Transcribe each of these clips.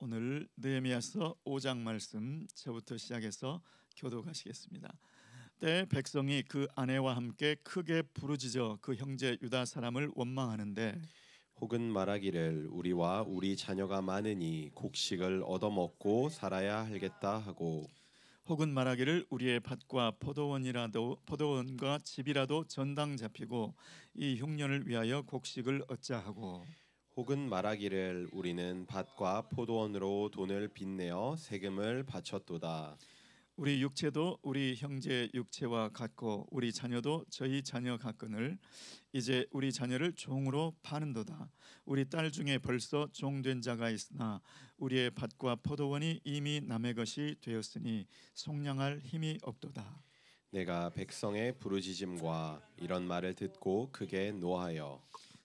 오늘 느헤미야서 5장 말씀 저부터 시작해서 교독하시겠습니다. 때 백성이 그 아내와 함께 크게 부르짖어 그 형제 유다 사람을 원망하는데 혹은 말하기를 우리와 우리 자녀가 많으니 곡식을 얻어먹고 살아야 하겠다 하고 혹은 말하기를 우리의 밭과 포도원과 집이라도 전당 잡히고 이 흉년을 위하여 곡식을 얻자 하고 혹은 말하기를 우리는 밭과 포도원으로 돈을 빚내어 세금을 바쳤도다. 우리 육체도 우리 형제 육체와 같고 우리 자녀도 저희 자녀 같거늘 이제 우리 자녀를 종으로 파는도다. 우리 딸 중에 벌써 종된 자가 있으나 우리의 밭과 포도원이 이미 남의 것이 되었으니 속량할 힘이 없도다. 내가 백성의 부르짖음과 이런 말을 듣고 크게 노하여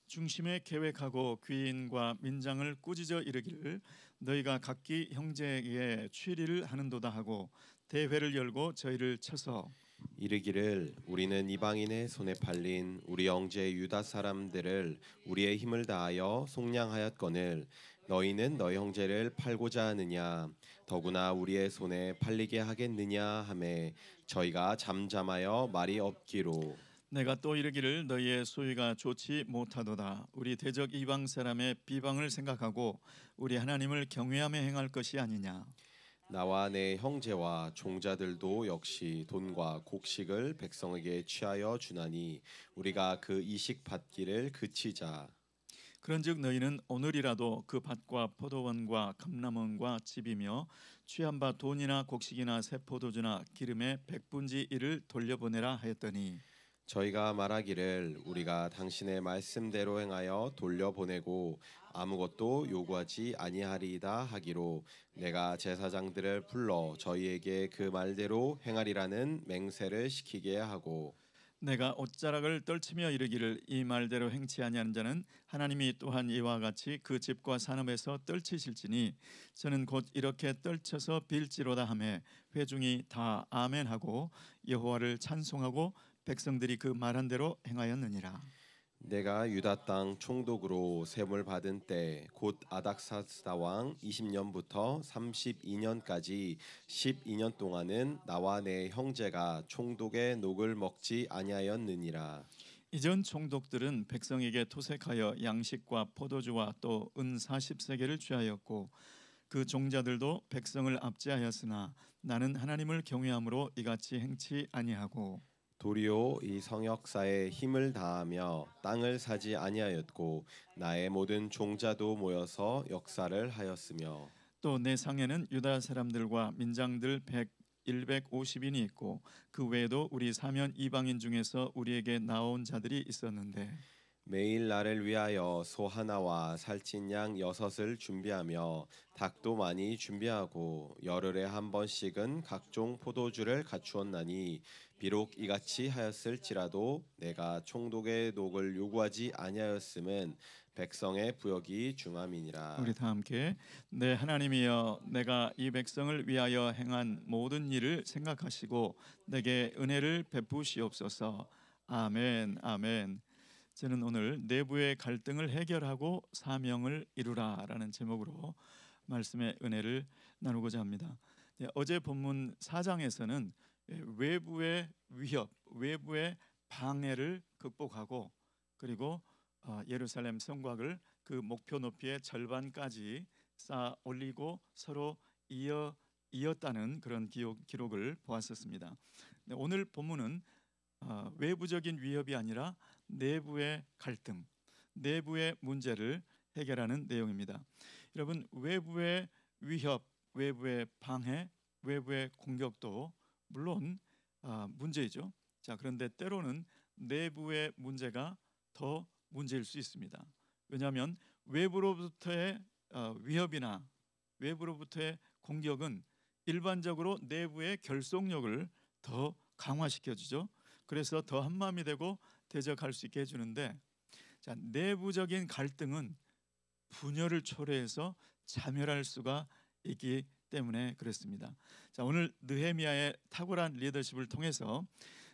중심에 계획하고 귀인과 민장을 꾸짖어 이르기를 너희가 각기 형제에게 취리를 하는도다 하고 대회를 열고 저희를 쳐서 이르기를 우리는 이방인의 손에 팔린 우리 형제 유다 사람들을 우리의 힘을 다하여 속량하였거늘 너희는 너희 형제를 팔고자 하느냐 더구나 우리의 손에 팔리게 하겠느냐 하매 저희가 잠잠하여 말이 없기로 내가 또 이르기를 너희의 소위가 좋지 못하도다. 우리 대적 이방 사람의 비방을 생각하고 우리 하나님을 경외하며 행할 것이 아니냐. 나와 내 형제와 종자들도 역시 돈과 곡식을 백성에게 취하여 주나니 우리가 그 이식 받기를 그치자. 그런즉 너희는 오늘이라도 그 밭과 포도원과 감람원과 집이며 취한 바 돈이나 곡식이나 새 포도주나 기름의 백분지 1을 돌려보내라 하였더니 저희가 말하기를 우리가 당신의 말씀대로 행하여 돌려보내고 아무것도 요구하지 아니하리이다 하기로 내가 제사장들을 불러 저희에게 그 말대로 행하리라는 맹세를 시키게 하고 내가 옷자락을 떨치며 이르기를 이 말대로 행치 아니하는 자는 하나님이 또한 이와 같이 그 집과 산업에서 떨치실지니 저는 곧 이렇게 떨쳐서 빌지로다 하매 회중이 다 아멘하고 여호와를 찬송하고 백성들이 그 말한 대로 행하였느니라. 내가 유다 땅 총독으로 셈을 받은 때 곧 아닥사스다 왕 20년부터 32년까지 12년 동안은 나와 내 형제가 총독의 녹을 먹지 아니하였느니라. 이전 총독들은 백성에게 토색하여 양식과 포도주와 또 은 40세겔을 취하였고 그 종자들도 백성을 압제하였으나 나는 하나님을 경외함으로 이같이 행치 아니하고 도리어 이 성역사에 힘을 다하며 땅을 사지 아니하였고 나의 모든 종자도 모여서 역사를 하였으며 또 내 상에는 유다 사람들과 민장들 150인이 있고 그 외에도 우리 사면 이방인 중에서 우리에게 나온 자들이 있었는데 매일 나를 위하여 소 하나와 살찐 양 6을 준비하며 닭도 많이 준비하고 열흘에 한 번씩은 각종 포도주를 갖추었나니 비록 이같이 하였을지라도 내가 총독의 녹을 요구하지 아니하였음은 백성의 부역이 중함이니라. 우리 다 함께 내 하나님이여 내가 이 백성을 위하여 행한 모든 일을 생각하시고 내게 은혜를 베푸시옵소서. 아멘 아멘. 저는 오늘 내부의 갈등을 해결하고 사명을 이루라라는 제목으로 말씀의 은혜를 나누고자 합니다. 어제 본문 4장에서는 외부의 위협, 외부의 방해를 극복하고 그리고 예루살렘 성곽을 그 목표 높이의 절반까지 쌓아 올리고 서로 이었다는 그런 기록을 보았었습니다. 오늘 본문은 외부적인 위협이 아니라 내부의 갈등, 내부의 문제를 해결하는 내용입니다. 여러분, 외부의 위협, 외부의 방해, 외부의 공격도 물론 문제이죠. 자, 그런데 때로는 내부의 문제가 더 문제일 수 있습니다. 왜냐하면 외부로부터의 위협이나 외부로부터의 공격은 일반적으로 내부의 결속력을 더 강화시켜주죠. 그래서 더 한마음이 되고 대적할 수 있게 해주는데 자, 내부적인 갈등은 분열을 초래해서 자멸할 수가 있기 때문에 그렇습니다. 자, 오늘 느헤미야의 탁월한 리더십을 통해서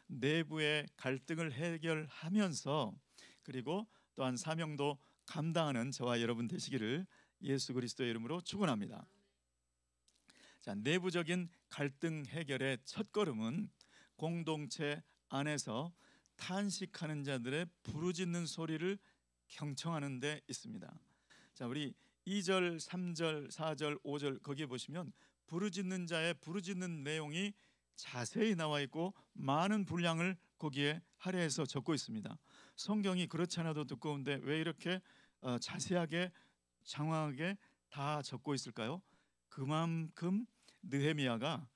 내부의 갈등을 해결하면서 그리고 또한 사명도 감당하는 저와 여러분 되시기를 예수 그리스도의 이름으로 축원합니다. 자, 내부적인 갈등 해결의 첫걸음은 공동체 안에서 탄식하는 자들의 부르짖는 소리를 경청하는 데 있습니다. 자, 우리 2절, 3절, 4절, 5절 거기에 보시면 부르짖는 자의 부르짖는 내용이 자세히 나와 있고 많은 분량을 거기에 할애해서 적고 있습니다. 성경이 그렇지 않아도 두꺼운데 왜 이렇게 자세하게 장황하게 다 적고 있을까요? 그만큼 느헤미야가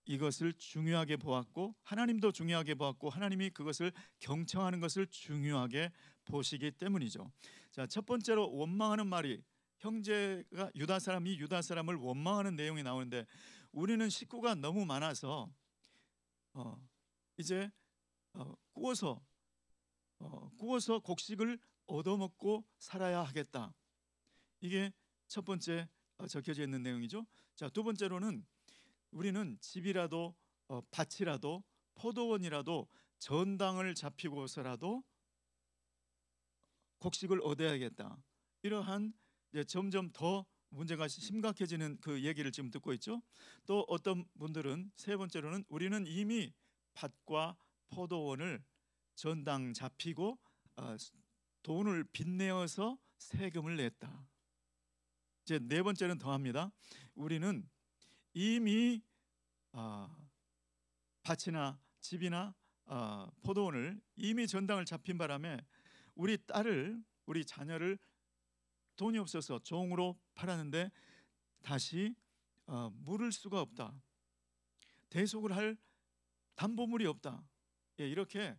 이것을 중요하게 보았고 하나님도 중요하게 보았고 하나님이 그것을 경청하는 것을 중요하게 보시기 때문이죠. 자, 첫 번째로 원망하는 말이 형제가 유다 사람이 유다 사람을 원망하는 내용이 나오는데 우리는 식구가 너무 많아서 이제 구워서 곡식을 얻어먹고 살아야 하겠다. 이게 첫 번째 적혀져 있는 내용이죠. 자, 두 번째로는 우리는 집이라도 밭이라도 포도원이라도 전당을 잡히고서라도 곡식을 얻어야겠다. 이러한 점점 더 문제가 심각해지는 그 얘기를 지금 듣고 있죠. 또 어떤 분들은 세 번째로는 우리는 이미 밭과 포도원을 전당 잡히고 돈을 빚내어서 세금을 냈다. 이제 네 번째는 더합니다. 우리는 이미 밭이나 집이나 포도원을 이미 전당을 잡힌 바람에 우리 딸을 우리 자녀를 돈이 없어서 종으로 팔았는데 다시 물을 수가 없다. 대속을 할 담보물이 없다. 이렇게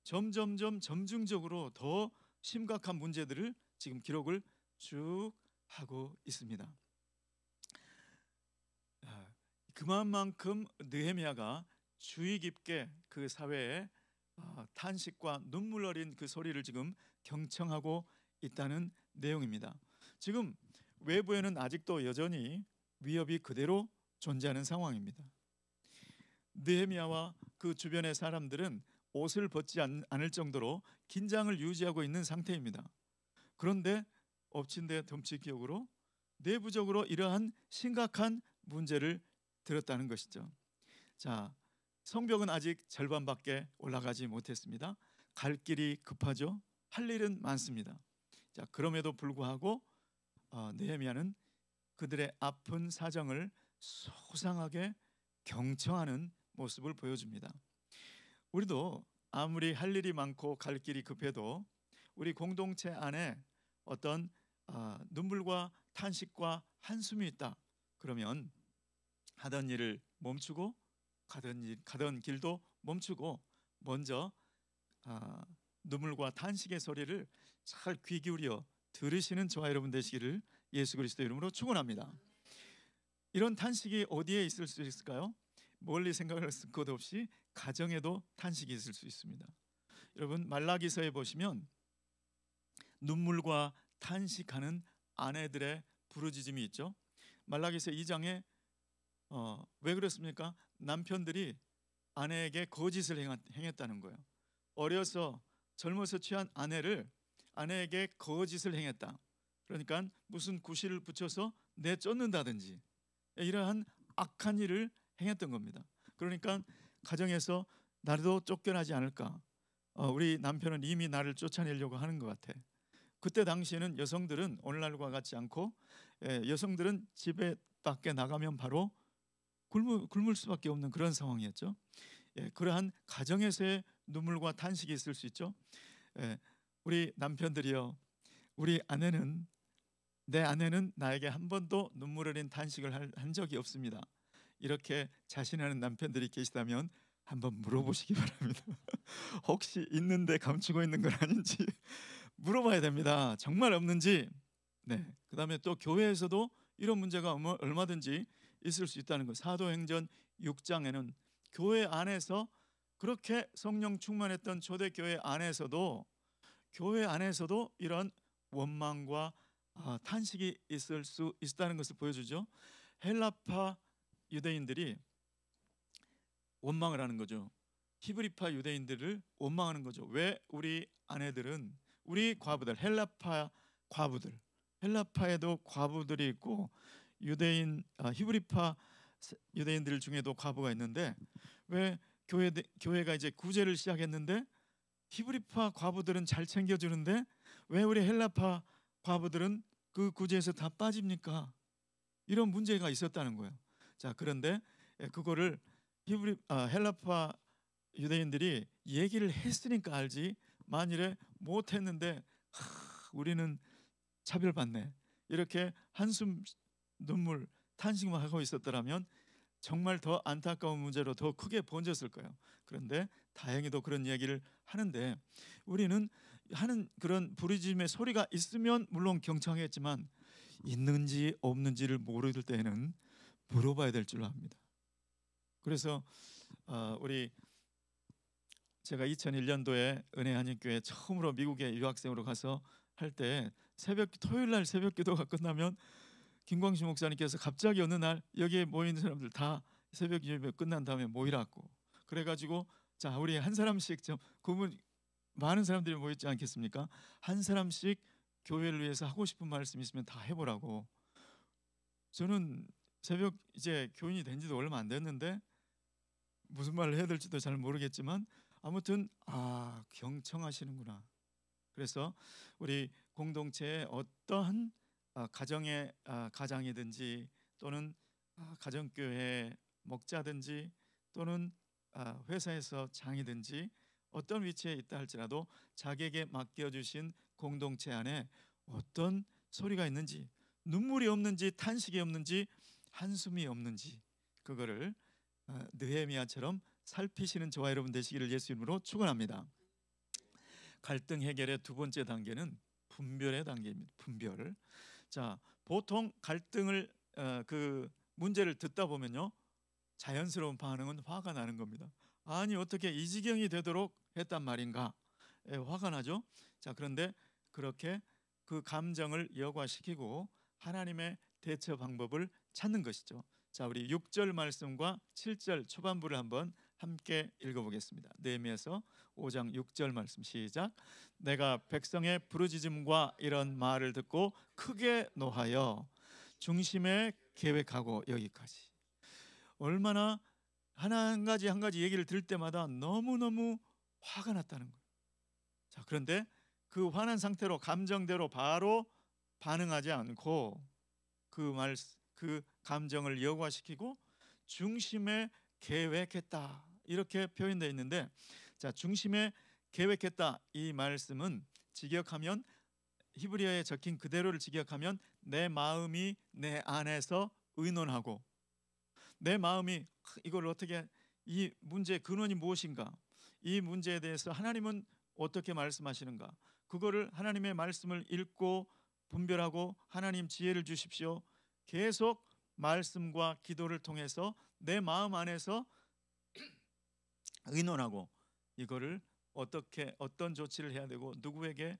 점점점 점증적으로 더 심각한 문제들을 지금 기록을 쭉 하고 있습니다. 그만큼 느헤미야가 주의 깊게 그 사회에 탄식과 눈물 어린 그 소리를 지금 경청하고 있다는 내용입니다. 지금 외부에는 아직도 여전히 위협이 그대로 존재하는 상황입니다. 느헤미야와 그 주변의 사람들은 옷을 벗지 않을 정도로 긴장을 유지하고 있는 상태입니다. 그런데 엎친 데 덤칠 격으로 내부적으로 이러한 심각한 문제를 들었다는 것이죠. 자, 성벽은 아직 절반밖에 올라가지 못했습니다. 갈 길이 급하죠. 할 일은 많습니다. 자, 그럼에도 불구하고 느헤미야는 그들의 아픈 사정을 소상하게 경청하는 모습을 보여줍니다. 우리도 아무리 할 일이 많고 갈 길이 급해도 우리 공동체 안에 어떤 눈물과 탄식과 한숨이 있다. 그러면 하던 일을 멈추고 가던 길도 멈추고 먼저 눈물과 탄식의 소리를 잘 귀 기울여 들으시는 저와 여러분 되시기를 예수 그리스도 이름으로 축원합니다. 이런 탄식이 어디에 있을 수 있을까요? 멀리 생각할 것 없이 가정에도 탄식이 있을 수 있습니다. 여러분 말라기서에 보시면 눈물과 탄식하는 아내들의 부르짖음이 있죠. 말라기서 2장에 왜 그렇습니까? 남편들이 아내에게 거짓을 행했다는 거예요. 어려서 젊어서 취한 아내에게 거짓을 행했다. 그러니까 무슨 구실을 붙여서 내쫓는다든지 이러한 악한 일을 행했던 겁니다. 그러니까 가정에서 나도 쫓겨나지 않을까. 우리 남편은 이미 나를 쫓아내려고 하는 것 같아. 그때 당시에는 여성들은 오늘날과 같지 않고 여성들은 집에 밖에 나가면 바로 굶을 수밖에 없는 그런 상황이었죠. 그러한 가정에서의 눈물과 탄식이 있을 수 있죠. 우리 남편들이요, 내 아내는 나에게 한 번도 눈물 어린 탄식을 한 적이 없습니다. 이렇게 자신하는 남편들이 계시다면 한번 물어보시기 바랍니다. 혹시 있는데 감추고 있는 건 아닌지 물어봐야 됩니다. 정말 없는지. 네. 그다음에 또 교회에서도 이런 문제가 얼마든지 있을 수 있다는 것. 사도행전 6장에는 교회 안에서 그렇게 성령 충만했던 초대교회 안에서도 이런 원망과 탄식이 있을 수 있다는 것을 보여주죠. 헬라파 유대인들이 원망을 하는 거죠. 히브리파 유대인들을 원망하는 거죠. 왜 우리 아내들은 우리 과부들 헬라파 과부들 헬라파에도 과부들이 있고 히브리파 유대인들 중에도 과부가 있는데 왜 교회가 이제 구제를 시작했는데 히브리파 과부들은 잘 챙겨주는데 왜 우리 헬라파 과부들은 그 구제에서 다 빠집니까? 이런 문제가 있었다는 거예요. 자, 그런데 그거를 헬라파 유대인들이 얘기를 했으니까 알지, 만일에 못했는데 우리는 차별받네 이렇게 한숨 눈물 탄식만 하고 있었더라면 정말 더 안타까운 문제로 더 크게 번졌을 거예요. 그런데 다행히도 그런 얘기를 하는데 우리는 하는 그런 부르짖음의 소리가 있으면 물론 경청했지만 있는지 없는지를 모를 때에는 물어봐야 될 줄로 압니다. 그래서 제가 2001년도에 은혜 한인교회 처음으로 미국에 유학생으로 가서 할 때 토요일 날 새벽 기도가 끝나면 김광식 목사님께서 갑자기 어느 날 여기에 모여 있는 사람들 다 새벽 예배 끝난 다음에 모이라고 그래가지고 자 우리 한 사람씩 그분 많은 사람들이 모였지 않겠습니까? 한 사람씩 교회를 위해서 하고 싶은 말씀 있으면 다 해보라고. 저는 새벽 이제 교인이 된 지도 얼마 안 됐는데 무슨 말을 해야 될지도 잘 모르겠지만 아무튼 경청하시는구나. 그래서 우리 공동체에 어떠한 가장이든지 또는 가정교회 목자든지 또는 회사에서 장이든지 어떤 위치에 있다 할지라도 자기에게 맡겨주신 공동체 안에 어떤 소리가 있는지, 눈물이 없는지 탄식이 없는지 한숨이 없는지 그거를 느헤미야처럼 살피시는 저와 여러분 되시기를 예수 이름으로 축원합니다. 갈등 해결의 두 번째 단계는 분별의 단계입니다. 분별. 자, 보통 갈등을 그 문제를 듣다 보면요, 자연스러운 반응은 화가 나는 겁니다. 아니 어떻게 이 지경이 되도록 했단 말인가? 화가 나죠. 자, 그런데 그렇게 그 감정을 여과시키고 하나님의 대처 방법을 찾는 것이죠. 자, 우리 6절 말씀과 7절 초반부를 한번 함께 읽어보겠습니다. 느헤미야서 5장 6절 말씀 시작. 내가 백성의 부르짖음과 이런 말을 듣고 크게 노하여 중심에 계획하고 여기까지. 얼마나 한 가지 얘기를 들을 때마다 너무너무 화가 났다는 거예요. 자, 그런데 그 화난 상태로 감정대로 바로 반응하지 않고 그 감정을 여과시키고 중심에 계획했다 이렇게 표현되어 있는데, 자, 중심에 계획했다 이 말씀은 직역하면 히브리어에 적힌 그대로를 직역하면 내 마음이 내 안에서 의논하고 내 마음이 이걸 어떻게 이 문제의 근원이 무엇인가, 이 문제에 대해서 하나님은 어떻게 말씀하시는가, 그거를 하나님의 말씀을 읽고 분별하고 하나님 지혜를 주십시오. 계속 말씀과 기도를 통해서 내 마음 안에서 의논하고 이거를 어떤 조치를 해야 되고 누구에게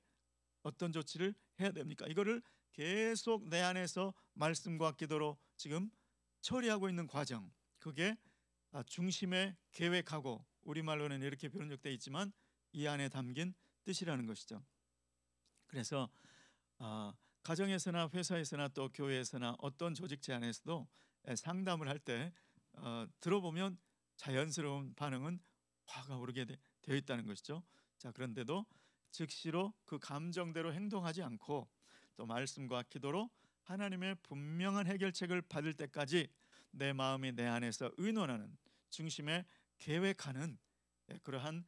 어떤 조치를 해야 됩니까? 이거를 계속 내 안에서 말씀과 기도로 지금 처리하고 있는 과정, 그게 중심에 계획하고 우리말로는 이렇게 번역되어 있지만 이 안에 담긴 뜻이라는 것이죠. 그래서 가정에서나 회사에서나 또 교회에서나 어떤 조직체 안에서도 상담을 할 때 들어보면 자연스러운 반응은 화가 오르게 되어 있다는 것이죠. 자, 그런데도 즉시로 그 감정대로 행동하지 않고 또 말씀과 기도로 하나님의 분명한 해결책을 받을 때까지 내 마음이 내 안에서 의논하는 중심에 계획하는 그러한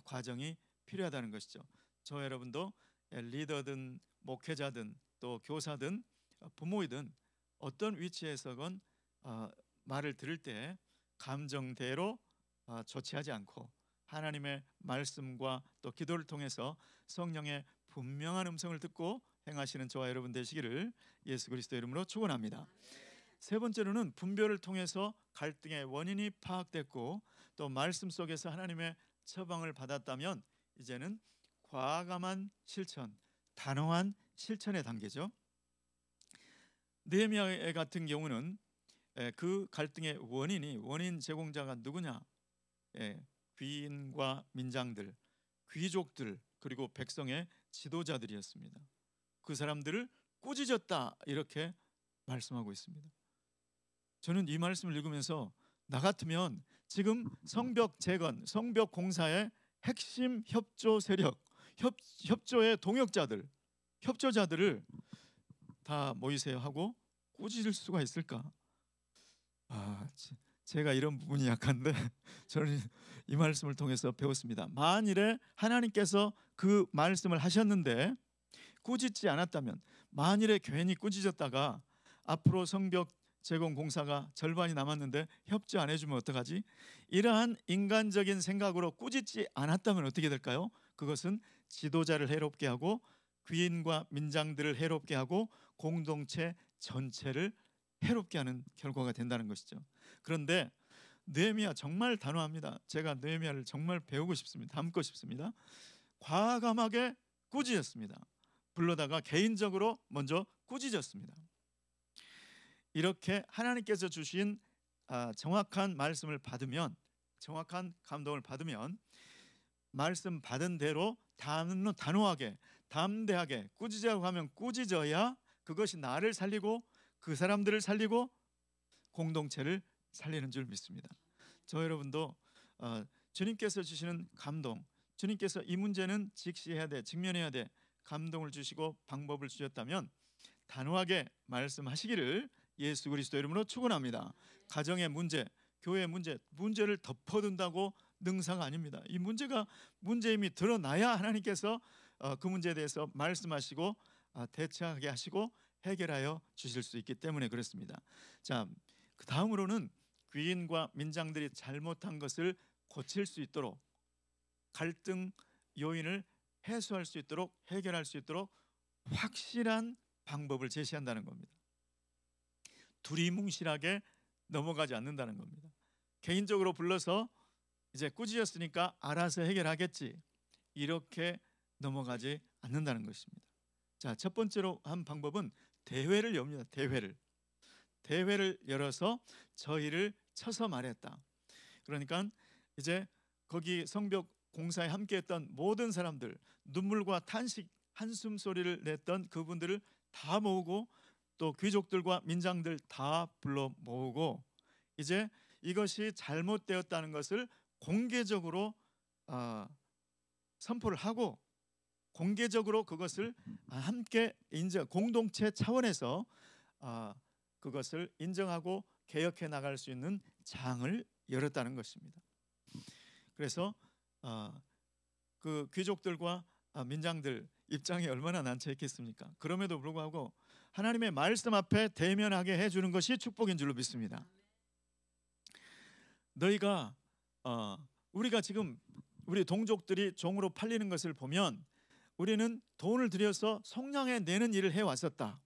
과정이 필요하다는 것이죠. 저 여러분도 리더든 목회자든 또 교사든 부모이든 어떤 위치에서건 말을 들을 때 감정대로 조치하지 않고 하나님의 말씀과 또 기도를 통해서 성령의 분명한 음성을 듣고 행하시는 저와 여러분 되시기를 예수 그리스도 이름으로 축원합니다. 세 번째로는 분별을 통해서 갈등의 원인이 파악됐고 또 말씀 속에서 하나님의 처방을 받았다면 이제는 과감한 실천, 단호한 실천의 단계죠. 느헤미야 같은 경우는 그 갈등의 원인 제공자가 누구냐? 귀인과 민장들, 귀족들 그리고 백성의 지도자들이었습니다. 그 사람들을 꾸짖었다 이렇게 말씀하고 있습니다. 저는 이 말씀을 읽으면서 나 같으면 지금 성벽 재건, 성벽 공사의 핵심 협조 세력, 협조의 동역자들, 협조자들을 다 모이세요 하고 꾸짖을 수가 있을까? 제가 이런 부분이 약한데 저는 이 말씀을 통해서 배웠습니다. 만일에 하나님께서 그 말씀을 하셨는데 꾸짖지 않았다면, 만일에 괜히 꾸짖었다가 앞으로 성벽 재건 공사가 절반이 남았는데 협조 안 해주면 어떡하지? 이러한 인간적인 생각으로 꾸짖지 않았다면 어떻게 될까요? 그것은 지도자를 해롭게 하고 귀인과 민장들을 해롭게 하고 공동체 전체를 해롭게 하는 결과가 된다는 것이죠. 그런데 느헤미야 정말 단호합니다. 제가 느헤미야를 정말 배우고 싶습니다. 닮고 싶습니다. 과감하게 꾸짖었습니다. 불러다가 개인적으로 먼저 꾸짖었습니다. 이렇게 하나님께서 주신 정확한 말씀을 받으면, 정확한 감동을 받으면 말씀 받은 대로 단호하게 담대하게 꾸짖으라고 하면 꾸짖어야 그것이 나를 살리고 그 사람들을 살리고 공동체를 살리는 줄 믿습니다. 저 여러분도 주님께서 주시는 감동, 주님께서 이 문제는 직시해야 돼, 직면해야 돼 감동을 주시고 방법을 주셨다면 단호하게 말씀하시기를 예수 그리스도 이름으로 축원합니다. 가정의 문제, 교회의 문제를 덮어둔다고 능사가 아닙니다. 이 문제임이 드러나야 하나님께서 그 문제에 대해서 말씀하시고 대처하게 하시고 해결하여 주실 수 있기 때문에 그렇습니다. 자, 그 다음으로는 귀인과 민장들이 잘못한 것을 고칠 수 있도록, 갈등 요인을 해소할 수 있도록, 해결할 수 있도록 확실한 방법을 제시한다는 겁니다. 두리뭉실하게 넘어가지 않는다는 겁니다. 개인적으로 불러서 이제 꾸짖었으니까 알아서 해결하겠지, 이렇게 넘어가지 않는다는 것입니다. 자, 첫 번째로 한 방법은 대회를 엽니다. 대회를 열어서 저희를 쳐서 말했다. 그러니까 이제 거기 성벽 공사에 함께했던 모든 사람들, 눈물과 탄식, 한숨 소리를 냈던 그분들을 다 모으고 또 귀족들과 민장들 다 불러 모으고 이제 이것이 잘못되었다는 것을 공개적으로 선포를 하고 공개적으로 그것을 함께 공동체 차원에서 그것을 인정하고 개혁해 나갈 수 있는 장을 열었다는 것입니다. 그래서 그 귀족들과 민장들 입장이 얼마나 난처했겠습니까? 그럼에도 불구하고 하나님의 말씀 앞에 대면하게 해주는 것이 축복인 줄로 믿습니다. 너희가 우리가 지금 우리 동족들이 종으로 팔리는 것을 보면 우리는 돈을 들여서 속량해 내는 일을 해왔었다.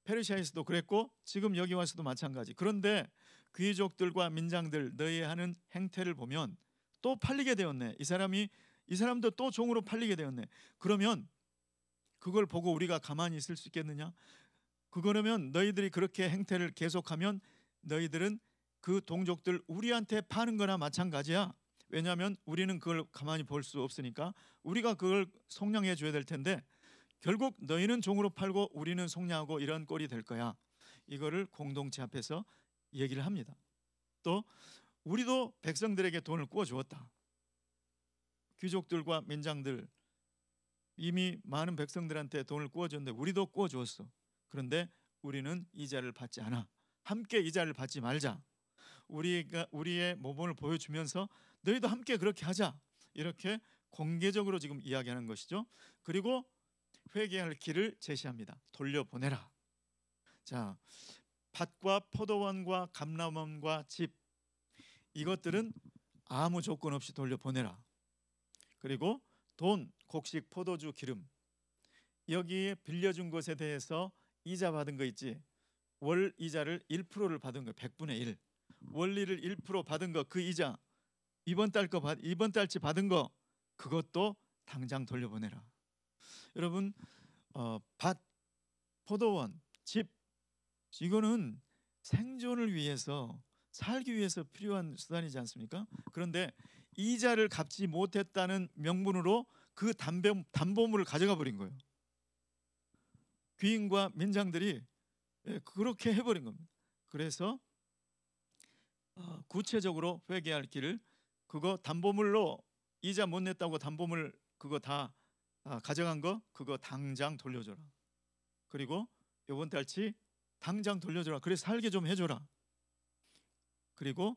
페르시아에서도 그랬고 지금 여기 와서도 마찬가지. 그런데 귀족들과 민장들 너희 하는 행태를 보면 또 팔리게 되었네. 이 사람도 또 종으로 팔리게 되었네. 그러면 그걸 보고 우리가 가만히 있을 수 있겠느냐? 그러면 너희들이 그렇게 행태를 계속하면 너희들은 그 동족들 우리한테 파는 거나 마찬가지야. 왜냐하면 우리는 그걸 가만히 볼 수 없으니까 우리가 그걸 속량해 줘야 될 텐데 결국 너희는 종으로 팔고 우리는 속량하고 이런 꼴이 될 거야. 이거를 공동체 앞에서 얘기를 합니다. 또 우리도 백성들에게 돈을 구워 주었다. 귀족들과 민장들 이미 많은 백성들한테 돈을 구워 줬는데 우리도 구워 주었어. 그런데 우리는 이자를 받지 않아. 함께 이자를 받지 말자. 우리가 우리의 모범을 보여주면서 너희도 함께 그렇게 하자. 이렇게 공개적으로 지금 이야기하는 것이죠. 그리고 회개할 길을 제시합니다. 돌려보내라. 자, 밭과 포도원과 감람원과 집 이것들은 아무 조건 없이 돌려보내라. 그리고 돈, 곡식, 포도주, 기름 여기에 빌려준 것에 대해서 이자 받은 거 있지. 월 이자를 1%를 받은 거 100분의 1. 원리를 1% 받은 거 그 이자 이번 달치 받은 거 그것도 당장 돌려보내라. 여러분 밭, 포도원, 집 이거는 생존을 위해서 살기 위해서 필요한 수단이지 않습니까? 그런데 이자를 갚지 못했다는 명분으로 그 담보물을 가져가 버린 거예요. 귀인과 민장들이 그렇게 해버린 겁니다. 그래서 구체적으로 회개할 길을, 그거 담보물로 이자 못 냈다고 담보물 그거 다 가져간 거 그거 당장 돌려줘라. 그리고 이번 달치 당장 돌려줘라. 그래서 살게 좀 해줘라. 그리고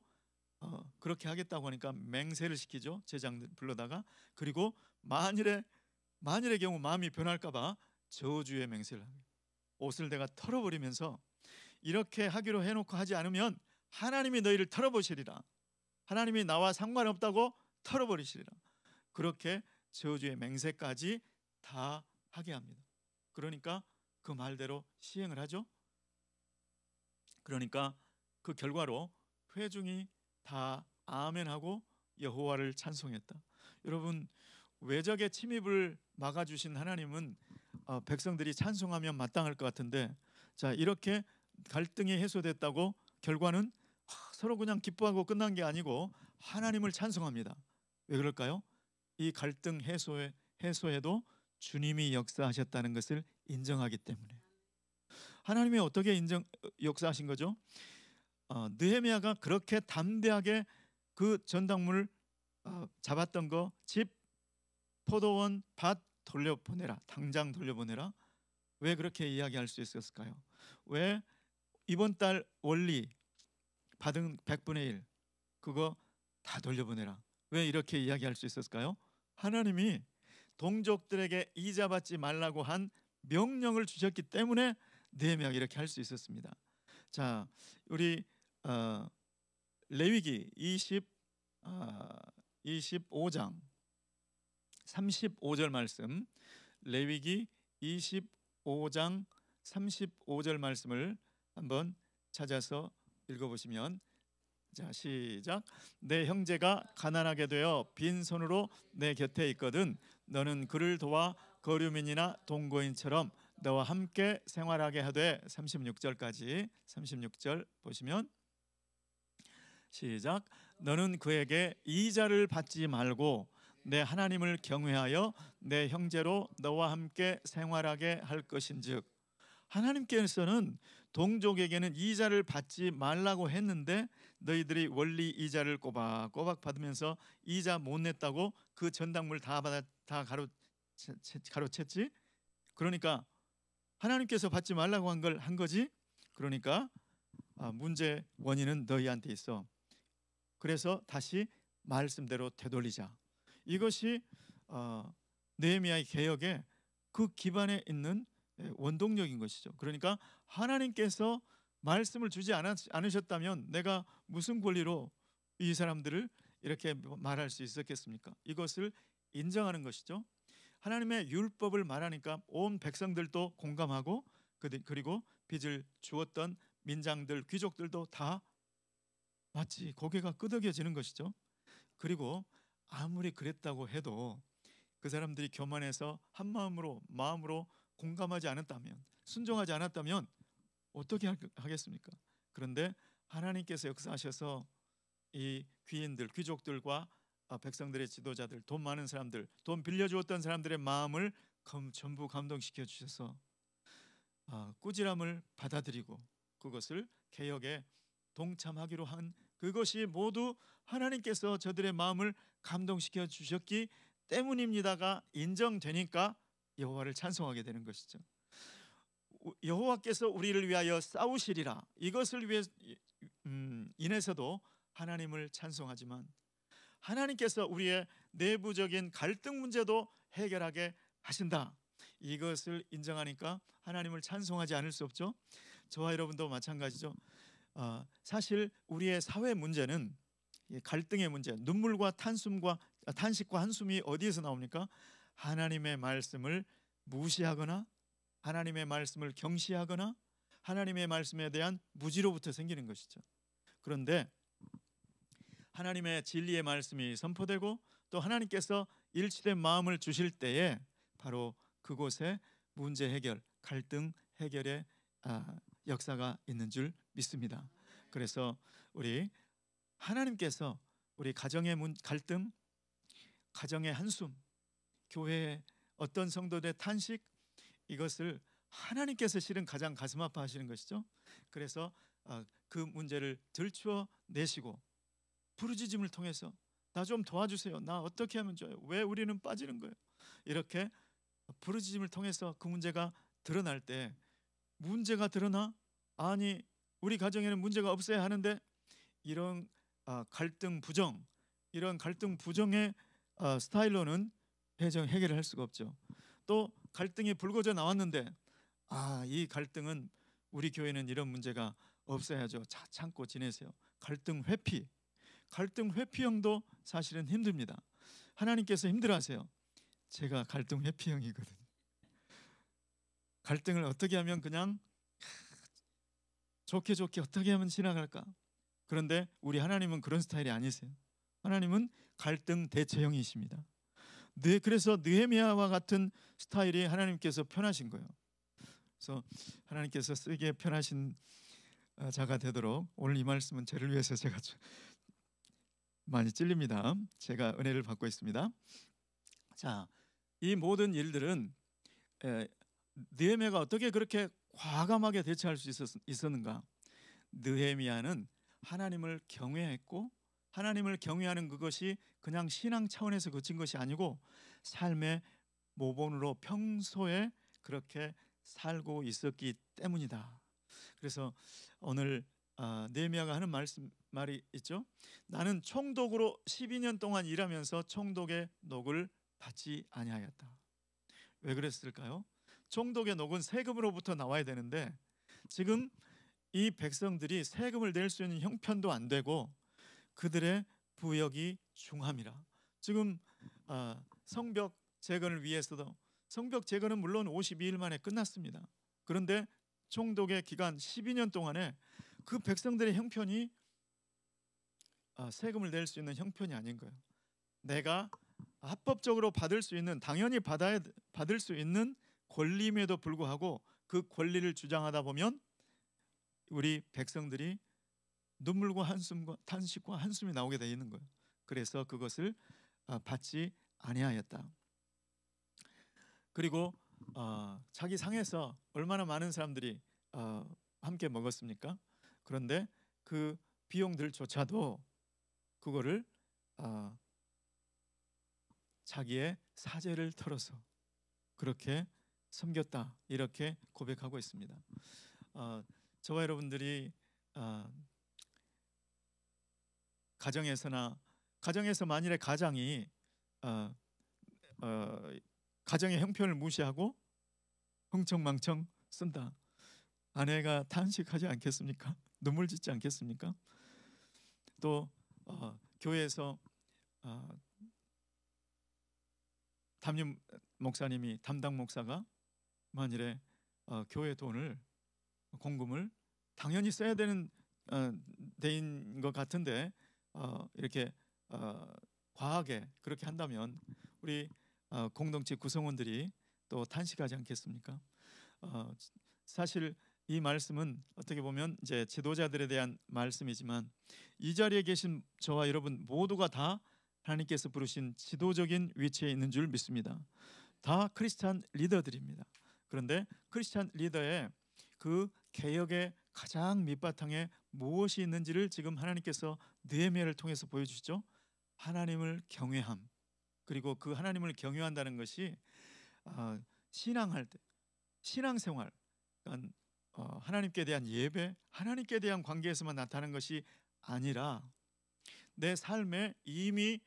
그렇게 하겠다고 하니까 맹세를 시키죠. 제장들 불러다가. 그리고 만일의 경우 마음이 변할까봐 저주의 맹세를 합니다. 옷을 내가 털어버리면서 이렇게 하기로 해놓고 하지 않으면 하나님이 너희를 털어보시리라. 하나님이 나와 상관없다고 털어버리시리라. 그렇게 저주의 맹세까지 다 하게 합니다. 그러니까 그 말대로 시행을 하죠. 그러니까 그 결과로 회중이 다 아멘하고 여호와를 찬송했다. 여러분, 외적의 침입을 막아주신 하나님은 백성들이 찬송하면 마땅할 것 같은데, 자, 이렇게 갈등이 해소됐다고 결과는 서로 그냥 기뻐하고 끝난 게 아니고 하나님을 찬송합니다. 왜 그럴까요? 이 갈등 해소에도 주님이 역사하셨다는 것을 인정하기 때문에. 하나님이 어떻게 역사하신 거죠? 느헤미야가 그렇게 담대하게 그 전당물 잡았던 거, 집, 포도원, 밭 돌려보내라. 당장 돌려보내라. 왜 그렇게 이야기할 수 있었을까요? 왜 이번 달 원리 받은 100분의 1 그거 다 돌려보내라. 왜 이렇게 이야기할 수 있었을까요? 하나님이 동족들에게 이자 받지 말라고 한 명령을 주셨기 때문에 느헤미야가 이렇게 할 수 있었습니다. 자, 우리 레위기 25장 35절 말씀, 레위기 25장 35절 말씀을 한번 찾아서 읽어보시면, 자, 시작. 내 형제가 가난하게 되어 빈손으로 내 곁에 있거든 너는 그를 도와 거류민이나 동거인처럼 너와 함께 생활하게 하되. 36절까지 36절 보시면 시작. 너는 그에게 이자를 받지 말고 내 하나님을 경외하여 내 형제로 너와 함께 생활하게 할 것인즉. 하나님께서는 동족에게는 이자를 받지 말라고 했는데 너희들이 원리 이자를 꼬박꼬박 받으면서 이자 못 냈다고 그 전당물 다 가로챘지. 그러니까 하나님께서 받지 말라고 한 거지. 그러니까 문제 원인은 너희한테 있어. 그래서 다시 말씀대로 되돌리자. 이것이 느헤미야의 개혁의 그 기반에 있는 원동력인 것이죠. 그러니까 하나님께서 말씀을 주지 않으셨다면 내가 무슨 권리로 이 사람들을 이렇게 말할 수 있었겠습니까? 이것을 인정하는 것이죠. 하나님의 율법을 말하니까 온 백성들도 공감하고, 그리고 빚을 주었던 민장들, 귀족들도 다 마치 고개가 끄덕여지는 것이죠. 그리고 아무리 그랬다고 해도 그 사람들이 교만해서 한 마음으로 공감하지 않았다면, 순종하지 않았다면 어떻게 하겠습니까? 그런데 하나님께서 역사하셔서 이 귀인들, 귀족들과 백성들의 지도자들, 돈 많은 사람들, 돈 빌려주었던 사람들의 마음을 전부 감동시켜 주셔서 꾸지람을 받아들이고 그것을 개혁에 동참하기로 한 그것이 모두 하나님께서 저들의 마음을 감동시켜 주셨기 때문입니다가 인정되니까 여호와를 찬송하게 되는 것이죠. 여호와께서 우리를 위하여 싸우시리라. 이것을 위해 인해서도 하나님을 찬송하지만 하나님께서 우리의 내부적인 갈등 문제도 해결하게 하신다. 이것을 인정하니까 하나님을 찬송하지 않을 수 없죠. 저와 여러분도 마찬가지죠. 사실 우리의 사회 문제는 갈등의 문제, 눈물과 탄식과 한숨이 어디에서 나옵니까? 하나님의 말씀을 무시하거나 하나님의 말씀을 경시하거나 하나님의 말씀에 대한 무지로부터 생기는 것이죠. 그런데 하나님의 진리의 말씀이 선포되고 또 하나님께서 일치된 마음을 주실 때에 바로 그곳에 문제 해결, 갈등 해결의 역사가 있는 줄 믿습니다. 그래서 우리 하나님께서 우리 가정의 갈등, 가정의 한숨, 교회의 어떤 성도들의 탄식, 이것을 하나님께서 실은 가장 가슴 아파하시는 것이죠. 그래서 그 문제를 들추어 내시고 부르짖음을 통해서 나 좀 도와주세요. 나 어떻게 하면 좋아요? 왜 우리는 빠지는 거예요? 이렇게 부르짖음을 통해서 그 문제가 드러날 때 문제가 드러나 아니 우리 가정에는 문제가 없어야 하는데 이런 갈등 부정 이런 갈등 부정의 스타일로는 해결을 할 수가 없죠. 또 갈등이 불거져 나왔는데 이 갈등은 우리 교회는 이런 문제가 없어야죠. 참고 지내세요. 갈등 회피형도 사실은 힘듭니다. 하나님께서 힘들어하세요. 제가 갈등 회피형이거든요. 갈등을 어떻게 하면 그냥 좋게 어떻게 하면 지나갈까? 그런데 우리 하나님은 그런 스타일이 아니세요. 하나님은 갈등 대처형이십니다. 그래서 느헤미야와 같은 스타일이 하나님께서 편하신 거예요. 그래서 하나님께서 쓰기에 편하신 자가 되도록 오늘 이 말씀은 저를 위해서 제가 많이 찔립니다. 제가 은혜를 받고 있습니다. 자, 이 모든 일들은 느헤미야가 어떻게 그렇게 과감하게 대처할 수 있었는가? 느헤미야는 하나님을 경외했고 하나님을 경외하는 그것이 그냥 신앙 차원에서 그친 것이 아니고 삶의 모본으로 평소에 그렇게 살고 있었기 때문이다. 그래서 오늘 느헤미야가 하는 말이 있죠. 나는 총독으로 12년 동안 일하면서 총독의 녹을 받지 아니하였다. 왜 그랬을까요? 총독의 녹은 세금으로부터 나와야 되는데 지금 이 백성들이 세금을 낼 수 있는 형편도 안 되고 그들의 부역이 중함이라. 지금 성벽 재건을 위해서도 성벽 재건은 물론 52일 만에 끝났습니다. 그런데 총독의 기간 12년 동안에 그 백성들의 형편이 세금을 낼 수 있는 형편이 아닌 거예요. 내가 합법적으로 받을 수 있는 당연히 받을 수 있는 권리임에도 불구하고 그 권리를 주장하다 보면 우리 백성들이 눈물과 한숨과 탄식과 한숨이 나오게 되어 있는 거예요. 그래서 그것을 받지 아니하였다. 그리고 자기 상에서 얼마나 많은 사람들이 함께 먹었습니까? 그런데 그 비용들조차도 그거를 자기의 사재를 털어서 그렇게 섬겼다 이렇게 고백하고 있습니다. 저와 여러분들이 가정에서 만일에 가장이 가정의 형편을 무시하고 흥청망청 쓴다. 아내가 탄식하지 않겠습니까? 눈물 짓지 않겠습니까? 또 교회에서 담임 목사님이 담당 목사가 만일에 교회 돈을 공금을 당연히 써야 되는 데인 것 같은데 이렇게 과하게 그렇게 한다면 우리 공동체 구성원들이 또 탄식하지 않겠습니까? 사실 이 말씀은 어떻게 보면 이제 지도자들에 대한 말씀이지만 이 자리에 계신 저와 여러분 모두가 다 하나님께서 부르신 지도적인 위치에 있는 줄 믿습니다. 다 크리스찬 리더들입니다. 그런데 크리스찬 리더의 그 개혁의 가장 밑바탕에 무엇이 있는지를 지금 하나님께서 느헤미야를 통해서 보여주시죠. 하나님을 경외함. 그리고 그 하나님을 경외한다는 것이 신앙할 때 신앙생활 그러니까 하나님께 대한 예배, 하나님께 대한 관계에서만 나타나는 것이 아니라 내 삶에 이미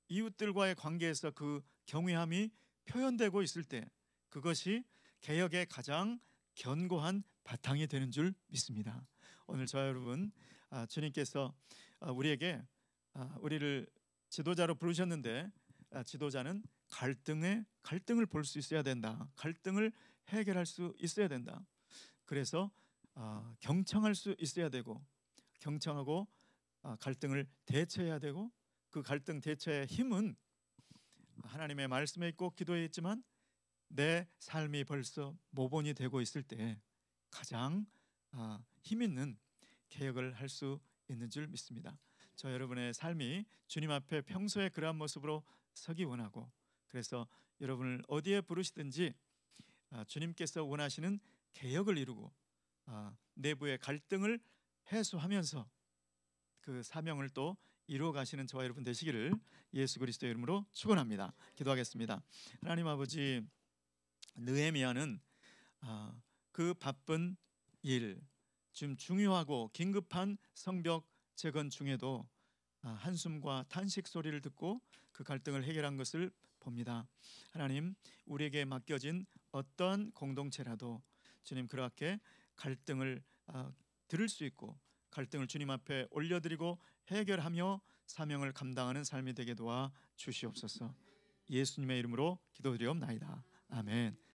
이웃들과의 관계에서 그 경외함이 표현되고 있을 때 그것이 개혁의 가장 견고한 바탕이 되는 줄 믿습니다. 오늘 저와 여러분 주님께서 우리에게 우리를 지도자로 부르셨는데 지도자는 갈등을 볼 수 있어야 된다. 갈등을 해결할 수 있어야 된다. 그래서 경청할 수 있어야 되고 경청하고 갈등을 대처해야 되고 그 갈등 대처의 힘은 하나님의 말씀에 있고 기도에 있지만 내 삶이 벌써 모본이 되고 있을 때 가장 힘 있는 개혁을 할 수 있는 줄 믿습니다. 저 여러분의 삶이 주님 앞에 평소에 그러한 모습으로 서기 원하고 그래서 여러분을 어디에 부르시든지 주님께서 원하시는 개혁을 이루고 내부의 갈등을 해소하면서 그 사명을 또 이루어 가시는 저와 여러분 되시기를 예수 그리스도의 이름으로 축원합니다. 기도하겠습니다. 하나님 아버지, 느헤미야는 그 바쁜 일, 좀 중요하고 긴급한 성벽 재건 중에도 한숨과 탄식 소리를 듣고 그 갈등을 해결한 것을 봅니다. 하나님, 우리에게 맡겨진 어떤 공동체라도 주님 그렇게 갈등을 들을 수 있고 갈등을 주님 앞에 올려드리고 해결하며 사명을 감당하는 삶이 되게 도와 주시옵소서. 예수님의 이름으로 기도드리옵나이다. 아멘.